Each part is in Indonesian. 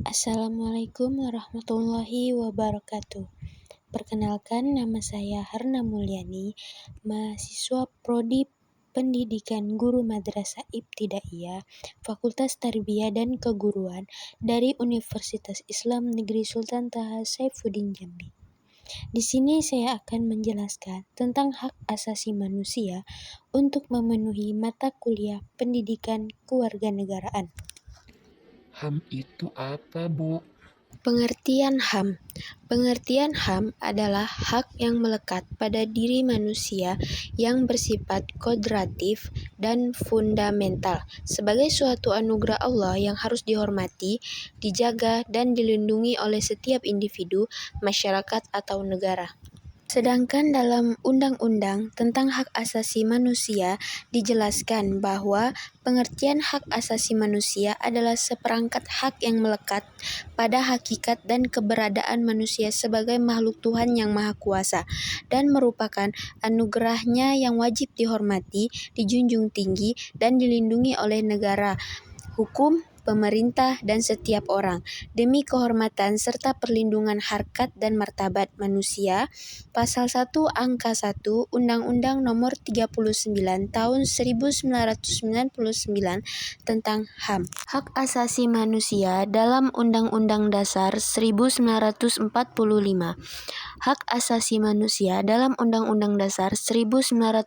Assalamualaikum warahmatullahi wabarakatuh. Perkenalkan, nama saya Harna Mulyani, mahasiswa Prodi Pendidikan Guru Madrasah Ibtidaiyah, Fakultas Tarbiyah dan Keguruan dari Universitas Islam Negeri Sultan Taha Saifuddin Jambi. Di sini saya akan menjelaskan tentang hak asasi manusia untuk memenuhi mata kuliah pendidikan kewarganegaraan. HAM itu apa, Bu? Pengertian HAM. Pengertian HAM adalah hak yang melekat pada diri manusia yang bersifat kodratif dan fundamental sebagai suatu anugerah Allah yang harus dihormati, dijaga, dan dilindungi oleh setiap individu, masyarakat, atau negara. Sedangkan dalam Undang-Undang tentang Hak Asasi Manusia dijelaskan bahwa pengertian hak asasi manusia adalah seperangkat hak yang melekat pada hakikat dan keberadaan manusia sebagai makhluk Tuhan yang Maha Kuasa dan merupakan anugerahnya yang wajib dihormati, dijunjung tinggi, dan dilindungi oleh negara, hukum, pemerintah, dan setiap orang, demi kehormatan serta perlindungan harkat dan martabat manusia. Pasal 1 Angka 1 Undang-Undang Nomor 39 Tahun 1999 tentang HAM. Hak asasi manusia dalam Undang-Undang Dasar 1945. Hak asasi manusia dalam Undang-Undang Dasar 1945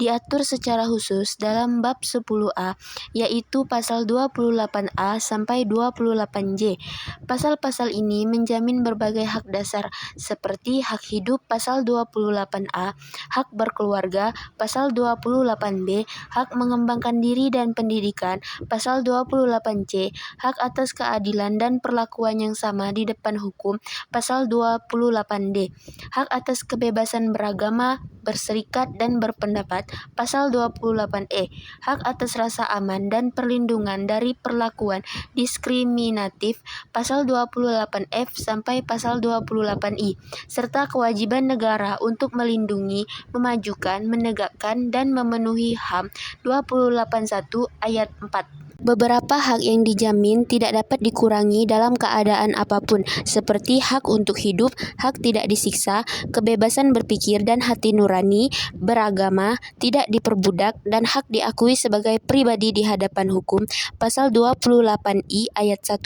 diatur secara khusus dalam bab 10A, yaitu pasal 28A sampai 28J. Pasal-pasal ini menjamin berbagai hak dasar seperti hak hidup pasal 28A, hak berkeluarga pasal 28B, hak mengembangkan diri dan pendidikan pasal 28C, hak atas keadilan dan perlakuan yang sama di depan hukum pasal 28D, hak atas kebebasan beragama, berserikat, dan berpendapat pasal 28E, hak atas rasa aman dan perlindungan dari perlakuan diskriminatif pasal 28F sampai pasal 28I, serta kewajiban negara untuk melindungi, memajukan, menegakkan, dan memenuhi HAM 281 ayat 4. Beberapa hak yang dijamin tidak dapat dikurangi dalam keadaan apapun, seperti hak untuk hidup, hak tidak disiksa, kebebasan berpikir dan hati nurani, beragama, tidak diperbudak, dan hak diakui sebagai pribadi di hadapan hukum, pasal 28I ayat 1.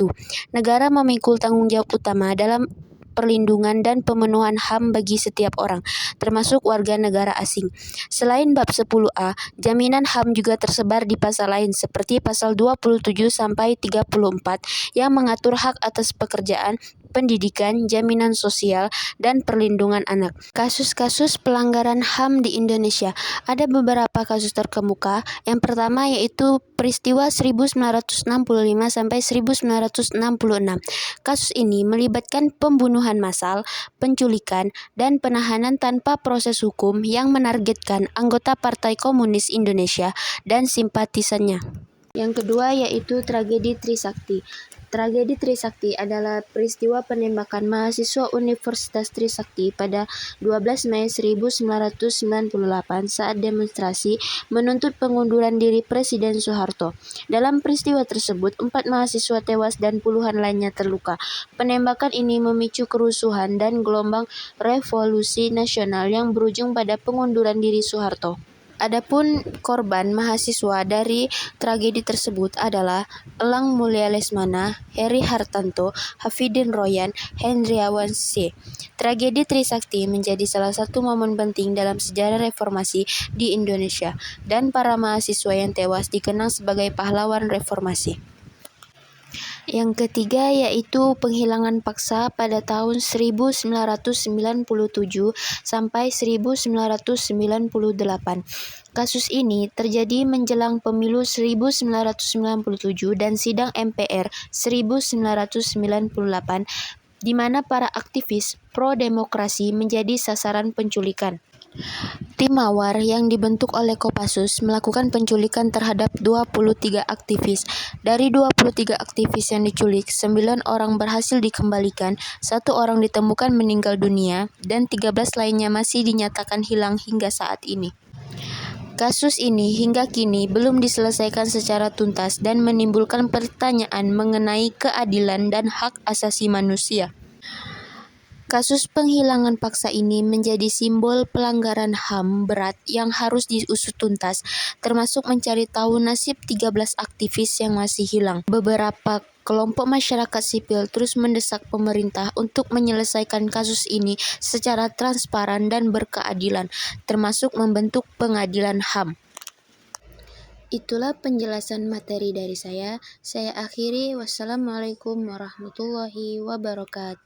Negara memikul tanggung jawab utama dalam perlindungan dan pemenuhan HAM bagi setiap orang, termasuk warga negara asing. Selain bab 10A, jaminan HAM juga tersebar di pasal lain seperti pasal 27 sampai 34 yang mengatur hak atas pekerjaan, pendidikan, jaminan sosial, dan perlindungan anak. Kasus-kasus pelanggaran HAM di Indonesia. Ada beberapa kasus terkemuka. Yang pertama yaitu peristiwa 1965 sampai 1966. Kasus ini melibatkan pembunuhan massal, penculikan, dan penahanan tanpa proses hukum yang menargetkan anggota Partai Komunis Indonesia dan simpatisannya. Yang kedua yaitu tragedi Trisakti. Tragedi Trisakti adalah peristiwa penembakan mahasiswa Universitas Trisakti pada 12 Mei 1998 saat demonstrasi menuntut pengunduran diri Presiden Soeharto. Dalam peristiwa tersebut, 4 mahasiswa tewas dan puluhan lainnya terluka. Penembakan ini memicu kerusuhan dan gelombang revolusi nasional yang berujung pada pengunduran diri Soeharto. Adapun korban mahasiswa dari tragedi tersebut adalah Elang Mulia Lesmana, Heri Hartanto, Hafidin Royan, Hendriawan C. Tragedi Trisakti menjadi salah satu momen penting dalam sejarah reformasi di Indonesia, dan para mahasiswa yang tewas dikenang sebagai pahlawan reformasi. Yang ketiga yaitu penghilangan paksa pada tahun 1997 sampai 1998. Kasus ini terjadi menjelang pemilu 1997 dan sidang MPR 1998, di mana para aktivis pro-demokrasi menjadi sasaran penculikan. Tim Mawar yang dibentuk oleh Kopassus melakukan penculikan terhadap 23 aktivis. Dari 23 aktivis yang diculik, 9 orang berhasil dikembalikan, 1 orang ditemukan meninggal dunia, dan 13 lainnya masih dinyatakan hilang hingga saat ini. Kasus ini hingga kini belum diselesaikan secara tuntas dan menimbulkan pertanyaan mengenai keadilan dan hak asasi manusia. Kasus penghilangan paksa ini menjadi simbol pelanggaran HAM berat yang harus diusut tuntas, termasuk mencari tahu nasib 13 aktivis yang masih hilang. Beberapa kelompok masyarakat sipil terus mendesak pemerintah untuk menyelesaikan kasus ini secara transparan dan berkeadilan, termasuk membentuk pengadilan HAM. Itulah penjelasan materi dari saya. Saya akhiri. Wassalamualaikum warahmatullahi wabarakatuh.